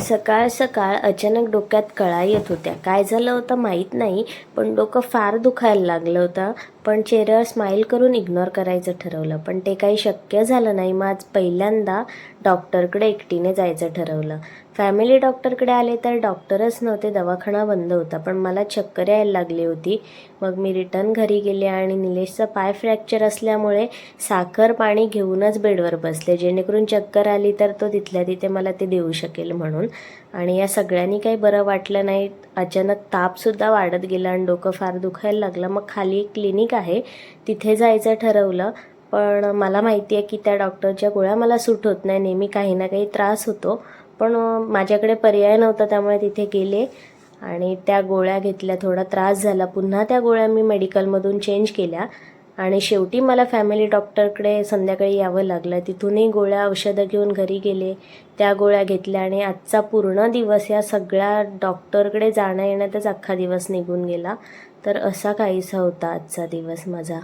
सकाळ सकाळ अचानक डोक्यात कळा येत होत्या. काय झालं होतं माहीत नाही, पण डोकं फार दुखायला लागलं होतं. पण चेहऱ्यावर स्माईल करून इग्नोर करायचं ठरवलं, पण ते काही शक्य झालं नाही. मग आज पहिल्यांदा डॉक्टरकडे एकटीने जायचं ठरवलं. फॅमिली डॉक्टरकडे आले तर डॉक्टरच नव्हते, दवाखाना बंद होता. पण मला चक्कर यायला लागली होती. मग मी रिटर्न घरी गेले आणि निलेशचा पाय फ्रॅक्चर असल्यामुळे साखर पाणी घेऊनच बेडवर बसले, जेणेकरून चक्कर आली तर तो तिथल्या तिथे मला ते देऊ शकेल म्हणून. आणि या सगळ्यांनी काही बरं वाटलं नाही. अचानक तापसुद्धा वाढत गेला आणि डोकं फार दुखायला लागलं. मग खाली एक क्लिनिक आहे, तिथे जायचं ठरवलं. पण मला माहिती आहे की त्या डॉक्टरच्या गोळ्या मला सूट होत नाही, नेहमी काही ना काही त्रास होतो. पण माझ्याकडे पर्याय नव्हता, त्यामुळे तिथे गेले आणि त्या गोळ्या घेतल्या. थोडा त्रास झाला, पुन्हा त्या गोळ्या मी मेडिकलमधून चेंज केल्या आणि शेवटी मला फॅमिली डॉक्टरकडे संध्याकाळी यावं लागलं. तिथूनही गोळ्या औषधं घेऊन घरी गेले, त्या गोळ्या घेतल्या आणि आजचा पूर्ण दिवस या सगळ्या डॉक्टरकडे जाणं येण्यातच अख्खा दिवस निघून गेला. तर असा काहीसा होता आजचा दिवस माझा.